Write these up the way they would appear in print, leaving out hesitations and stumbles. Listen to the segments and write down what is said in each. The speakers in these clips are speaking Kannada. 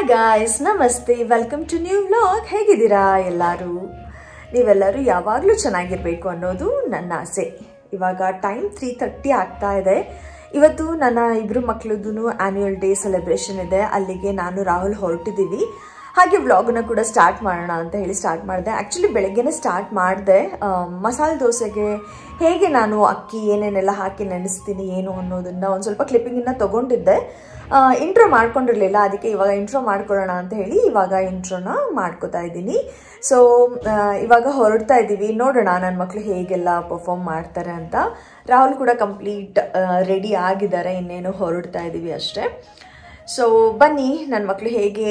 ಹಾಯ್ ಗಾಯ್ಸ್, ನಮಸ್ತೆ, ವೆಲ್ಕಮ್ ಟು ನ್ಯೂ ವ್ಲಾಗ್. ಹೇಗಿದ್ದೀರಾ ಎಲ್ಲರೂ? ನೀವೆಲ್ಲರೂ ಯಾವಾಗಲೂ ಚೆನ್ನಾಗಿರಬೇಕು ಅನ್ನೋದು ನನ್ನ ಆಸೆ. ಇವಾಗ ಟೈಮ್ 3:30 ಆಗ್ತಾ ಇದೆ. ಇವತ್ತು ನನ್ನ ಇಬ್ಬರು ಮಕ್ಕಳದ್ದು ಆ್ಯನ್ಯುವಲ್ ಡೇ ಸೆಲೆಬ್ರೇಷನ್ ಇದೆ. ಅಲ್ಲಿಗೆ ನಾನು ರಾಹುಲ್ ಹೊರಟಿದ್ದೀವಿ. ಹಾಗೆ ವ್ಲಾಗನ್ನ ಕೂಡ ಸ್ಟಾರ್ಟ್ ಮಾಡೋಣ ಅಂತ ಹೇಳಿ ಸ್ಟಾರ್ಟ್ ಮಾಡಿದೆ. ಆ್ಯಕ್ಚುಲಿ ಬೆಳಗ್ಗೆನೇ ಸ್ಟಾರ್ಟ್ ಮಾಡಿದೆ. ಮಸಾಲೆ ದೋಸೆಗೆ ಹೇಗೆ ನಾನು ಅಕ್ಕಿ ಏನೇನೆಲ್ಲ ಹಾಕಿ ನೆನೆಸ್ತೀನಿ ಏನು ಅನ್ನೋದನ್ನು ಒಂದು ಸ್ವಲ್ಪ ಕ್ಲಿಪ್ಪಿಂಗನ್ನು ತೊಗೊಂಡಿದ್ದೆ. ಇಂಟ್ರೋ ಮಾಡ್ಕೊಂಡಿರಲಿಲ್ಲ, ಅದಕ್ಕೆ ಇವಾಗ ಇಂಟ್ರೋ ಮಾಡ್ಕೊಳ್ಳೋಣ ಅಂತ ಹೇಳಿ ಇವಾಗ ಇಂಟ್ರೋನ ಮಾಡ್ಕೋತಾ ಇದ್ದೀನಿ. ಸೊ ಇವಾಗ ಹೊರಡ್ತಾ ಇದ್ದೀವಿ. ನೋಡೋಣ ನನ್ನ ಮಕ್ಕಳು ಹೇಗೆಲ್ಲ ಪರ್ಫಾರ್ಮ್ ಮಾಡ್ತಾರೆ ಅಂತ. ರಾಹುಲ್ ಕೂಡ ಕಂಪ್ಲೀಟ್ ರೆಡಿ ಆಗಿದ್ದಾರೆ, ಇನ್ನೇನು ಹೊರಡ್ತಾ ಇದ್ದೀವಿ ಅಷ್ಟೇ. ಸೊ ಬನ್ನಿ ನನ್ನ ಮಕ್ಕಳು ಹೇಗೆ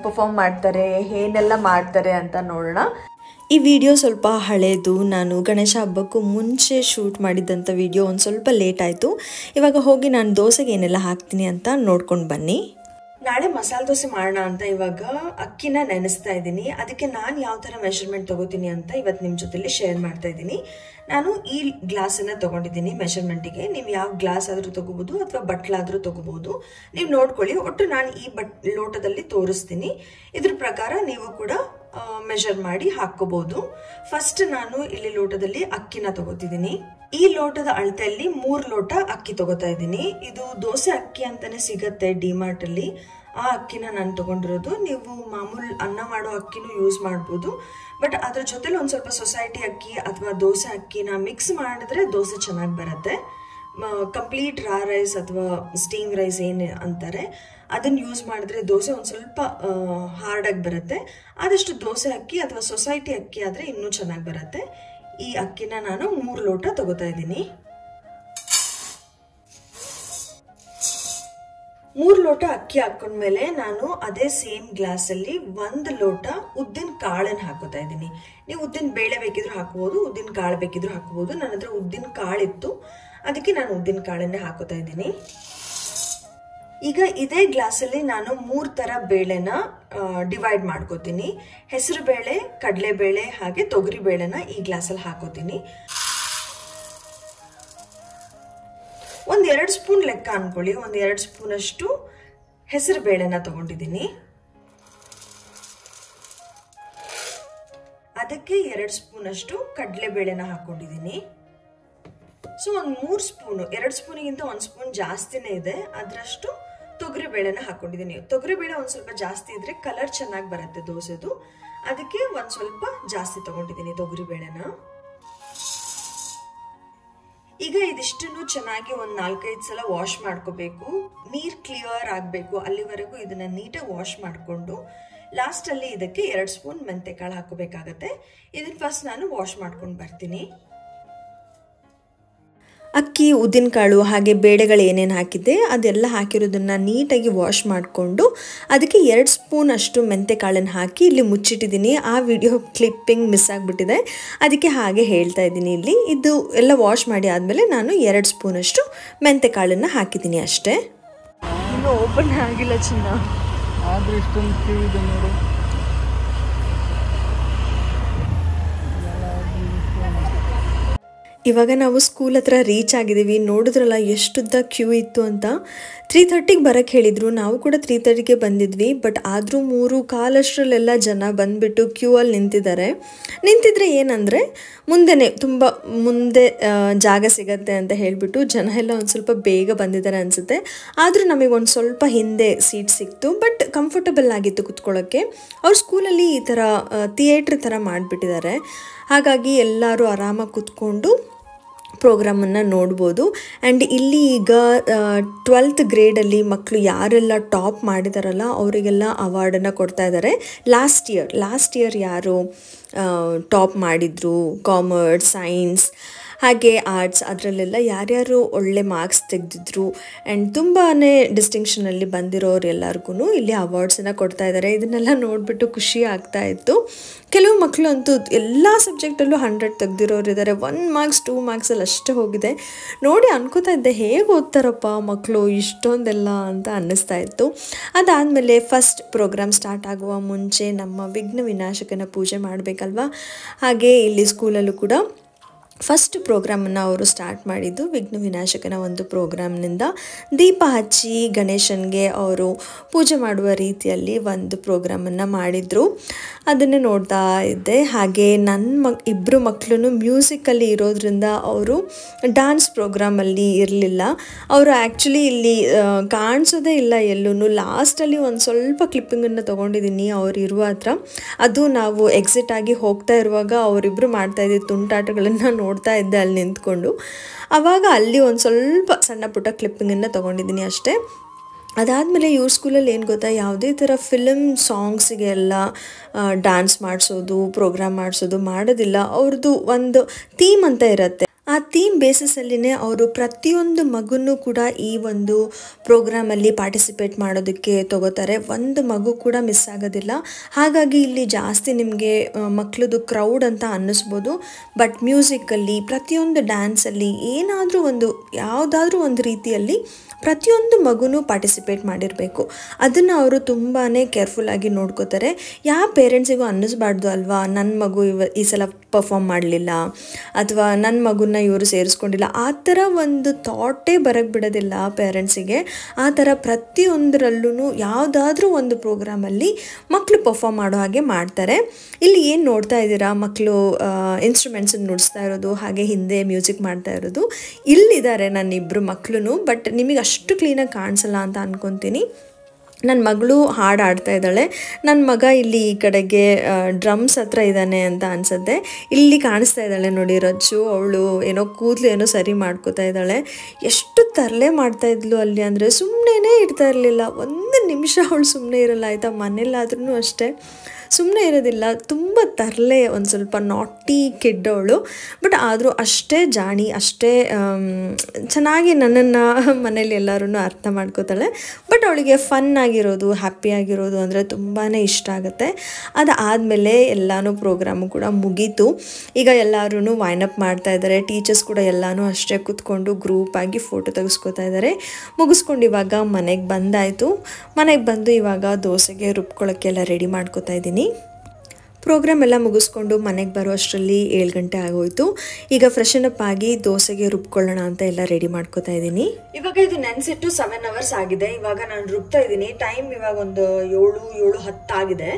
ಪರ್ಫಾರ್ಮ್ ಮಾಡ್ತಾರೆ, ಏನೆಲ್ಲ ಮಾಡ್ತಾರೆ ಅಂತ ನೋಡೋಣ. ಈ ವಿಡಿಯೋ ಸ್ವಲ್ಪ ಹಳೇದು. ನಾನು ಗಣೇಶ ಹಬ್ಬಕ್ಕೂ ಮುಂಚೆ ಶೂಟ್ ಮಾಡಿದ್ದಂಥ ವಿಡಿಯೋ ಒಂದು ಸ್ವಲ್ಪ ಲೇಟ್ ಆಯಿತು. ಇವಾಗ ಹೋಗಿ ನಾನು ದೋಸೆಗೆ ಏನೆಲ್ಲ ಹಾಕ್ತೀನಿ ಅಂತ ನೋಡ್ಕೊಂಡು ಬನ್ನಿ. ನಾಳೆ ಮಸಾಲೆ ದೋಸೆ ಮಾಡೋಣ ಅಂತ ಇವಾಗ ಅಕ್ಕಿನ ನೆನೆಸ್ತಾ ಇದ್ದೀನಿ. ಅದಕ್ಕೆ ನಾನು ಯಾವ ಥರ ಮೆಷರ್ಮೆಂಟ್ ತೊಗೋತೀನಿ ಅಂತ ಇವತ್ತು ನಿಮ್ಮ ಜೊತೆಲಿ ಶೇರ್ ಮಾಡ್ತಾ ಇದ್ದೀನಿ. ನಾನು ಈ ಗ್ಲಾಸನ್ನು ತೊಗೊಂಡಿದ್ದೀನಿ ಮೆಷರ್ಮೆಂಟಿಗೆ. ನೀವು ಯಾವ ಗ್ಲಾಸ್ ಆದರೂ ತೊಗೋಬೋದು ಅಥವಾ ಬಟ್ಲಾದರೂ ತೊಗೋಬೋದು, ನೀವು ನೋಡ್ಕೊಳ್ಳಿ. ಒಟ್ಟು ನಾನು ಈ ಲೋಟದಲ್ಲಿ ತೋರಿಸ್ತೀನಿ. ಇದ್ರ ಪ್ರಕಾರ ನೀವು ಕೂಡ ಮೆಷರ್ ಮಾಡಿ ಹಾಕೋಬಹುದು. ಫಸ್ಟ್ ನಾನು ಇಲ್ಲಿ ಲೋಟದಲ್ಲಿ ಅಕ್ಕಿನ ತಗೋತಿದ್ದೀನಿ. ಈ ಲೋಟದ ಅಳತೆಯಲ್ಲಿ 3 ಲೋಟ ಅಕ್ಕಿ ತಗೋತಾ ಇದ್ದೀನಿ. ಇದು ದೋಸೆ ಅಕ್ಕಿ ಅಂತಾನೆ ಸಿಗತ್ತೆ ಡಿಮಾರ್ಟ್ ಅಲ್ಲಿ. ಆ ಅಕ್ಕಿನ ನಾನು ತಗೊಂಡಿರೋದು. ನೀವು ಮಾಮೂಲು ಅನ್ನ ಮಾಡೋ ಅಕ್ಕಿನೂ ಯೂಸ್ ಮಾಡ್ಬೋದು, ಬಟ್ ಅದ್ರ ಜೊತೆಲಿ ಒಂದು ಸ್ವಲ್ಪ ಸೊಸೈಟಿ ಅಕ್ಕಿ ಅಥವಾ ದೋಸೆ ಅಕ್ಕಿನ ಮಿಕ್ಸ್ ಮಾಡಿದ್ರೆ ದೋಸೆ ಚೆನ್ನಾಗಿ ಬರುತ್ತೆ. ಕಂಪ್ಲೀಟ್ ರಾ ರೈಸ್ ಅಥವಾ ಸ್ಟೀಮ್ ರೈಸ್ ಏನು ಅಂತಾರೆ ಅದನ್ನು ಯೂಸ್ ಮಾಡಿದ್ರೆ ದೋಸೆ ಒಂದು ಸ್ವಲ್ಪ ಹಾರ್ಡಾಗಿ ಬರುತ್ತೆ. ಆದಷ್ಟು ದೋಸೆ ಅಕ್ಕಿ ಅಥವಾ ಸೊಸೈಟಿ ಅಕ್ಕಿ ಆದರೆ ಇನ್ನೂ ಚೆನ್ನಾಗಿ ಬರುತ್ತೆ. ಈ ಅಕ್ಕಿನ ನಾನು 3 ಲೋಟ ತಗೋತಾ ಇದ್ದೀನಿ. 3 ಲೋಟ ಅಕ್ಕಿ ಹಾಕೊಂಡ್ಮೇಲೆ ನಾನು ಅದೇ ಸೇಮ್ ಗ್ಲಾಸಲ್ಲಿ 1 ಲೋಟ ಉದ್ದಿನ ಕಾಳನ್ನು ಹಾಕೋತಾ ಇದ್ದೀನಿ. ನೀವು ಉದ್ದಿನ ಬೇಳೆ ಬೇಕಿದ್ರು ಹಾಕೋಬಹುದು, ಉದ್ದಿನ ಕಾಳು ಬೇಕಿದ್ರು ಹಾಕೋಬಹುದು. ನನ್ನ ಹತ್ರ ಉದ್ದಿನ ಕಾಳಿತ್ತು, ಅದಕ್ಕೆ ನಾನು ಉದ್ದಿನ ಕಾಳನ್ನೇ ಹಾಕೋತಾ ಇದ್ದೀನಿ. ಈಗ ಇದೇ ಗ್ಲಾಸಲ್ಲಿ ನಾನು 3 ಥರ ಬೇಳೆನ ಡಿವೈಡ್ ಮಾಡ್ಕೋತೀನಿ. ಹೆಸರು ಬೇಳೆ, ಕಡಲೆಬೇಳೆ ಹಾಗೆ ತೊಗರಿ ಬೇಳೆನ ಈ ಗ್ಲಾಸಲ್ಲಿ ಹಾಕೋತೀನಿ. 1-2 ಸ್ಪೂನ್ ಲೆಕ್ಕ ಅನ್ಕೊಳ್ಳಿ. 1-2 ಸ್ಪೂನ್ ಅಷ್ಟು ಹೆಸರು ಬೇಳೆನ ತಗೊಂಡಿದ್ದೀನಿ. ಅದಕ್ಕೆ 2 ಸ್ಪೂನ್ ಅಷ್ಟು ಕಡಲೆಬೇಳೆನ ಹಾಕೊಂಡಿದ್ದೀನಿ. ಸೊ ಒಂದು 3 ಸ್ಪೂನು, 2 ಸ್ಪೂನಿಗಿಂತ 1 ಸ್ಪೂನ್ ಜಾಸ್ತಿನೇ ಇದೆ, ಅದರಷ್ಟು ತೊಗರಿ ಬೇಳೆನ ಹಾಕೊಂಡಿದ್ದೀನಿ. ತೊಗರಿ ಬೇಳೆ ಒಂದು ಸ್ವಲ್ಪ ಜಾಸ್ತಿ ಇದ್ರೆ ಕಲರ್ ಚೆನ್ನಾಗಿ ಬರುತ್ತೆ ದೋಸೆದು, ಅದಕ್ಕೆ ಒಂದು ಸ್ವಲ್ಪ ಜಾಸ್ತಿ ತಗೊಂಡಿದ್ದೀನಿ ತೊಗರಿ ಬೇಳೆನ. ಈಗ ಇದಿಷ್ಟನ್ನು ಚೆನ್ನಾಗಿ ಒಂದು 4-5 ಸಲ ವಾಶ್ ಮಾಡ್ಕೋಬೇಕು. ನೀರು ಕ್ಲಿಯರ್ ಆಗಬೇಕು, ಅಲ್ಲಿವರೆಗೂ ಇದನ್ನ ನೀಟಾಗಿ ವಾಶ್ ಮಾಡಿಕೊಂಡು ಲಾಸ್ಟಲ್ಲಿ ಇದಕ್ಕೆ 2 ಸ್ಪೂನ್ ಮೆಂತೆಕಾಳು ಹಾಕೋಬೇಕಾಗತ್ತೆ. ಇದನ್ನ ಫಸ್ಟ್ ನಾನು ವಾಶ್ ಮಾಡ್ಕೊಂಡು ಬರ್ತೀನಿ. ಅಕ್ಕಿ, ಉದ್ದಿನಕಾಳು ಹಾಗೆ ಬೇಳೆಗಳು ಏನೇನು ಹಾಕಿದ್ದೆ ಅದೆಲ್ಲ ಹಾಕಿರೋದನ್ನು ನೀಟಾಗಿ ವಾಶ್ ಮಾಡಿಕೊಂಡು ಅದಕ್ಕೆ 2 ಸ್ಪೂನ್ ಅಷ್ಟು ಮೆಂತೆಕಾಳನ್ನು ಹಾಕಿ ಇಲ್ಲಿ ಮುಚ್ಚಿಟ್ಟಿದ್ದೀನಿ. ಆ ವಿಡಿಯೋ ಕ್ಲಿಪ್ಪಿಂಗ್ ಮಿಸ್ ಆಗಿಬಿಟ್ಟಿದೆ, ಅದಕ್ಕೆ ಹಾಗೆ ಹೇಳ್ತಾ ಇದ್ದೀನಿ. ಇಲ್ಲಿ ಇದು ಎಲ್ಲ ವಾಶ್ ಮಾಡಿ ಆದಮೇಲೆ ನಾನು 2 ಸ್ಪೂನ್ ಅಷ್ಟು ಮೆಂತೆಕಾಳನ್ನು ಹಾಕಿದ್ದೀನಿ ಅಷ್ಟೇ. ಇನ್ನೂ ಓಪನ್ ಆಗಿಲ್ಲ ಚಿನ್ನ. ಇವಾಗ ನಾವು ಸ್ಕೂಲ್ ಹತ್ರ ರೀಚ್ ಆಗಿದ್ದೀವಿ. ನೋಡಿದ್ರಲ್ಲ ಎಷ್ಟುದ್ದ ಕ್ಯೂ ಇತ್ತು ಅಂತ. 3:30ಗೆ ಬರೋಕ್ಕೆ ಹೇಳಿದರು, ನಾವು ಕೂಡ 3:30ಗೆ ಬಂದಿದ್ವಿ. ಬಟ್ ಆದರೂ 3:15 ಜನ ಬಂದುಬಿಟ್ಟು ಕ್ಯೂ ಅಲ್ಲಿ ನಿಂತಿದ್ರೆ ಏನಂದರೆ ತುಂಬ ಮುಂದೆ ಜಾಗ ಸಿಗತ್ತೆ ಅಂತ ಹೇಳಿಬಿಟ್ಟು ಜನ ಎಲ್ಲ ಒಂದು ಸ್ವಲ್ಪ ಬೇಗ ಬಂದಿದ್ದಾರೆ ಅನಿಸುತ್ತೆ. ಆದರೂ ನಮಗೆ ಒಂದು ಸ್ವಲ್ಪ ಹಿಂದೆ ಸೀಟ್ ಸಿಕ್ತು, ಬಟ್ ಕಂಫರ್ಟಬಲ್ ಆಗಿತ್ತು ಕುತ್ಕೊಳ್ಳೋಕ್ಕೆ. ಅವ್ರ ಸ್ಕೂಲಲ್ಲಿ ಈ ಥರ ಥಿಯೇಟ್ರ್ ಥರ ಮಾಡಿಬಿಟ್ಟಿದ್ದಾರೆ, ಹಾಗಾಗಿ ಎಲ್ಲರೂ ಆರಾಮಾಗಿ ಕೂತ್ಕೊಂಡು ಪ್ರೋಗ್ರಾಮನ್ನು ನೋಡ್ಬೋದು. ಆ್ಯಂಡ್ ಇಲ್ಲಿ ಈಗ 12th ಗ್ರೇಡಲ್ಲಿ ಮಕ್ಕಳು ಯಾರೆಲ್ಲ ಟಾಪ್ ಮಾಡಿದಾರಲ್ಲ ಅವರಿಗೆಲ್ಲ ಅವಾರ್ಡನ್ನು ಕೊಡ್ತಾ ಇದ್ದಾರೆ. ಲಾಸ್ಟ್ ಇಯರ್ ಯಾರು ಟಾಪ್ ಮಾಡಿದ್ರು ಕಾಮರ್ಸ್, ಸೈನ್ಸ್ ಹಾಗೆ ಆರ್ಟ್ಸ್, ಅದರಲ್ಲೆಲ್ಲ ಯಾರ್ಯಾರು ಒಳ್ಳೆ ಮಾರ್ಕ್ಸ್ ತೆಗೆದಿದ್ರು ಆ್ಯಂಡ್ ತುಂಬಾ ಡಿಸ್ಟಿಂಕ್ಷನಲ್ಲಿ ಬಂದಿರೋರು ಎಲ್ಲರಿಗೂ ಇಲ್ಲಿ ಅವಾರ್ಡ್ಸನ್ನು ಕೊಡ್ತಾ ಇದ್ದಾರೆ. ಇದನ್ನೆಲ್ಲ ನೋಡಿಬಿಟ್ಟು ಖುಷಿ ಆಗ್ತಾ ಇತ್ತು. ಕೆಲವು ಮಕ್ಕಳು ಅಂತೂ ಎಲ್ಲ ಸಬ್ಜೆಕ್ಟಲ್ಲೂ 100 ತೆಗೆದಿರೋರು ಇದ್ದಾರೆ. 1 ಮಾರ್ಕ್ಸ್ 2 ಮಾರ್ಕ್ಸಲ್ಲಿ ಅಷ್ಟೇ ಹೋಗಿದೆ. ನೋಡಿ ಅನ್ಕೋತಾ ಇದ್ದೆ, ಹೇಗೆ ಓದ್ತಾರಪ್ಪ ಮಕ್ಕಳು ಇಷ್ಟೊಂದೆಲ್ಲ ಅಂತ ಅನ್ನಿಸ್ತಾ ಇತ್ತು. ಅದಾದಮೇಲೆ ಫಸ್ಟ್ ಪ್ರೋಗ್ರಾಮ್ ಸ್ಟಾರ್ಟ್ ಆಗುವ ಮುಂಚೆ ನಮ್ಮ ವಿಘ್ನ ವಿನಾಶಕನ ಪೂಜೆ ಮಾಡಬೇಕಲ್ವ. ಹಾಗೆ ಇಲ್ಲಿ ಸ್ಕೂಲಲ್ಲೂ ಕೂಡ ಫಸ್ಟ್ ಪ್ರೋಗ್ರಾಮನ್ನು ಅವರು ಸ್ಟಾರ್ಟ್ ಮಾಡಿದ್ದು ವಿಘ್ನ ವಿನಾಶಕನ ಒಂದು ಪ್ರೋಗ್ರಾಮ್ನಿಂದ. ದೀಪ ಹಚ್ಚಿ ಗಣೇಶನಿಗೆ ಅವರು ಪೂಜೆ ಮಾಡುವ ರೀತಿಯಲ್ಲಿ ಒಂದು ಪ್ರೋಗ್ರಾಮನ್ನು ಮಾಡಿದರು. ಅದನ್ನೇ ನೋಡ್ತಾ ಇದ್ದೆ. ಹಾಗೆ ನನ್ನ ಇಬ್ಬರು ಮಕ್ಕಳು ಮ್ಯೂಸಿಕಲ್ಲಿ ಇರೋದ್ರಿಂದ ಅವರು ಡ್ಯಾನ್ಸ್ ಪ್ರೋಗ್ರಾಮಲ್ಲಿ ಇರಲಿಲ್ಲ. ಅವರು ಆ್ಯಕ್ಚುಲಿ ಇಲ್ಲಿ ಕಾಣಿಸೋದೇ ಇಲ್ಲ ಎಲ್ಲೂ. ಲಾಸ್ಟಲ್ಲಿ ಒಂದು ಸ್ವಲ್ಪ ಕ್ಲಿಪ್ಪಿಂಗನ್ನು ತೊಗೊಂಡಿದ್ದೀನಿ ಅವ್ರು ಇರುವ ಹತ್ರ. ಅದು ನಾವು ಎಕ್ಸಿಟ್ ಆಗಿ ಹೋಗ್ತಾ ಇರುವಾಗ ಅವರಿಬ್ಬರು ಮಾಡ್ತಾಯಿದ್ದ ತುಂಟಾಟಗಳನ್ನು ನೋಡ್ತಾ ಇದ್ದೆ ಅಲ್ಲಿ ನಿಂತ್ಕೊಂಡು. ಆವಾಗ ಅಲ್ಲಿ ಒಂದು ಸ್ವಲ್ಪ ಸಣ್ಣ ಪುಟ್ಟ ಕ್ಲಿಪ್ಪಿಂಗನ್ನು ತೊಗೊಂಡಿದ್ದೀನಿ ಅಷ್ಟೇ. ಅದಾದಮೇಲೆ ಇವ್ರ ಸ್ಕೂಲಲ್ಲಿ ಏನು ಗೊತ್ತಾ, ಯಾವುದೇ ಥರ ಫಿಲಮ್ ಸಾಂಗ್ಸಿಗೆಲ್ಲ ಡ್ಯಾನ್ಸ್ ಮಾಡಿಸೋದು, ಪ್ರೋಗ್ರಾಮ್ ಮಾಡಿಸೋದು ಮಾಡೋದಿಲ್ಲ. ಅವ್ರದ್ದು ಒಂದು ಥೀಮ್ ಅಂತ ಇರುತ್ತೆ. ಆ ಥೀಮ್ ಬೇಸಿಸಲ್ಲಿನೇ ಅವರು ಪ್ರತಿಯೊಂದು ಮಗುನೂ ಕೂಡ ಈ ಒಂದು ಪ್ರೋಗ್ರಾಮಲ್ಲಿ ಪಾರ್ಟಿಸಿಪೇಟ್ ಮಾಡೋದಕ್ಕೆ ತಗೋತಾರೆ. ಒಂದು ಮಗು ಕೂಡ ಮಿಸ್ ಆಗೋದಿಲ್ಲ. ಹಾಗಾಗಿ ಇಲ್ಲಿ ಜಾಸ್ತಿ ನಿಮಗೆ ಮಕ್ಕಳದು ಕ್ರೌಡ್ ಅಂತ ಅನ್ನಿಸ್ಬೋದು. ಬಟ್ ಮ್ಯೂಸಿಕಲ್ಲಿ, ಪ್ರತಿಯೊಂದು ಡ್ಯಾನ್ಸಲ್ಲಿ ಯಾವುದಾದ್ರೂ ಒಂದು ರೀತಿಯಲ್ಲಿ ಪ್ರತಿಯೊಂದು ಮಗುನೂ ಪಾರ್ಟಿಸಿಪೇಟ್ ಮಾಡಿರಬೇಕು. ಅದನ್ನು ಅವರು ತುಂಬಾ ಕೇರ್ಫುಲ್ಲಾಗಿ ನೋಡ್ಕೋತಾರೆ. ಯಾವ ಪೇರೆಂಟ್ಸಿಗೂ ಅನ್ನಿಸ್ಬಾರ್ದು ಅಲ್ವಾ, ನನ್ನ ಮಗು ಈ ಸಲ ಪರ್ಫಾರ್ಮ್ ಮಾಡಲಿಲ್ಲ ಅಥವಾ ನನ್ನ ಮಗುನ ಇವರು ಸೇರಿಸ್ಕೊಂಡಿಲ್ಲ, ಆ ಥರ ಒಂದು ಥಾಟೇ ಬರೋಕ್ಕೆ ಬಿಡೋದಿಲ್ಲ ಪೇರೆಂಟ್ಸಿಗೆ. ಆ ಥರ ಪ್ರತಿಯೊಂದರಲ್ಲೂ ಯಾವುದಾದ್ರೂ ಒಂದು ಪ್ರೋಗ್ರಾಮಲ್ಲಿ ಮಕ್ಕಳು ಪರ್ಫಾರ್ಮ್ ಮಾಡೋ ಹಾಗೆ ಮಾಡ್ತಾರೆ. ಇಲ್ಲಿ ಏನು ನೋಡ್ತಾ ಇದ್ದೀರಾ, ಮಕ್ಕಳು ಇನ್ಸ್ಟ್ರೂಮೆಂಟ್ಸನ್ನು ನುಡಿಸ್ತಾ ಇರೋದು, ಹಾಗೆ ಹಿಂದೆ ಮ್ಯೂಸಿಕ್ ಮಾಡ್ತಾ ಇರೋದು. ಇಲ್ಲಿದ್ದಾರೆ ನನ್ನ ಇಬ್ಬರು ಮಕ್ಕಳು. ಬಟ್ ನಿಮಗೆ ಅಷ್ಟು ಕ್ಲೀನಾಗಿ ಕಾಣಿಸಲ್ಲ ಅಂತ ಅಂದ್ಕೊತೀನಿ. ನನ್ನ ಮಗಳು ಹಾಡು ಆಡ್ತಾ ಇದ್ದಾಳೆ. ನನ್ನ ಮಗ ಇಲ್ಲಿ ಈ ಕಡೆಗೆ ಡ್ರಮ್ಸ್ ಹತ್ರ ಇದ್ದಾನೆ ಅಂತ ಅನಿಸುತ್ತೆ. ಇಲ್ಲಿ ಕಾಣಿಸ್ತಾ ಇದ್ದಾಳೆ ನೋಡಿ ರಜ್ಜು. ಅವಳು ಏನೋ ಕೂದಲು ಏನೋ ಸರಿ ಮಾಡ್ಕೋತಾ ಇದ್ದಾಳೆ. ಎಷ್ಟು ತರಲೆ ಮಾಡ್ತಾಯಿದ್ಲು ಅಲ್ಲಿ ಅಂದರೆ ಸುಮ್ಮನೆ ಇರ್ತಾ ಇರಲಿಲ್ಲ. ಒಂದು ನಿಮಿಷ ಅವಳು ಸುಮ್ಮನೆ ಇರಲ್ಲ ಆಯಿತಾ. ಮನೇಲಾದ್ರೂ ಅಷ್ಟೇ ಸುಮ್ಮನೆ ಇರೋದಿಲ್ಲ. ತುಂಬ ತರಲೆ, ಒಂದು ಸ್ವಲ್ಪ ನಾಟಿ ಕಿಡ್ ಅವಳು. ಬಟ್ ಆದರೂ ಅಷ್ಟೇ ಜಾಣಿ, ಅಷ್ಟೇ ಚೆನ್ನಾಗಿ ನನ್ನನ್ನು ಮನೇಲಿ ಎಲ್ಲರೂ ಅರ್ಥ ಮಾಡ್ಕೋತಾಳೆ. ಬಟ್ ಅವಳಿಗೆ ಫನ್ ಆಗಿರೋದು, ಹ್ಯಾಪಿ ಆಗಿರೋದು ಅಂದರೆ ತುಂಬಾ ಇಷ್ಟ ಆಗುತ್ತೆ. ಅದಾದಮೇಲೆ ಎಲ್ಲನೂ ಪ್ರೋಗ್ರಾಮು ಕೂಡ ಮುಗೀತು. ಈಗ ಎಲ್ಲರೂ ವೈನಪ್ ಮಾಡ್ತಾ ಇದ್ದಾರೆ. ಟೀಚರ್ಸ್ ಕೂಡ ಎಲ್ಲನೂ ಅಷ್ಟೇ ಕೂತ್ಕೊಂಡು ಗ್ರೂಪಾಗಿ ಫೋಟೋ ತೆಗೆಸ್ಕೊತಾ ಇದ್ದಾರೆ. ಮುಗಿಸ್ಕೊಂಡು ಇವಾಗ ಮನೆಗೆ ಬಂದಾಯಿತು. ಮನೆಗೆ ಬಂದು ಇವಾಗ ದೋಸೆಗೆ ರುಬ್ಕೊಳ್ಳೋಕ್ಕೆಲ್ಲ ರೆಡಿ ಮಾಡ್ಕೋತಾ ಇದ್ದೀನಿ. ಪ್ರೋಗ್ರಾಮ್ ಎಲ್ಲ ಮುಗಿಸ್ಕೊಂಡು ಮನೆಗೆ ಬರೋ ಅಷ್ಟರಲ್ಲಿ 7 ಗಂಟೆ ಆಗೋಯ್ತು. ಈಗ ಫ್ರೆಶನ್ ಅಪ್ ಆಗಿ ದೋಸೆಗೆ ರುಬ್ಕೊಳ್ಳೋಣ ಅಂತ ಎಲ್ಲ ರೆಡಿ ಮಾಡ್ಕೋತಾ ಇದ್ದೀನಿ. ಇವಾಗ ಇದು ನೆನೆಸಿಟ್ಟು 7 ಅವರ್ಸ್ ಆಗಿದೆ. ಇವಾಗ ನಾನು ರುಬ್ತಾ ಇದ್ದೀನಿ. ಟೈಮ್ ಇವಾಗ ಒಂದು 7:10 ಆಗಿದೆ.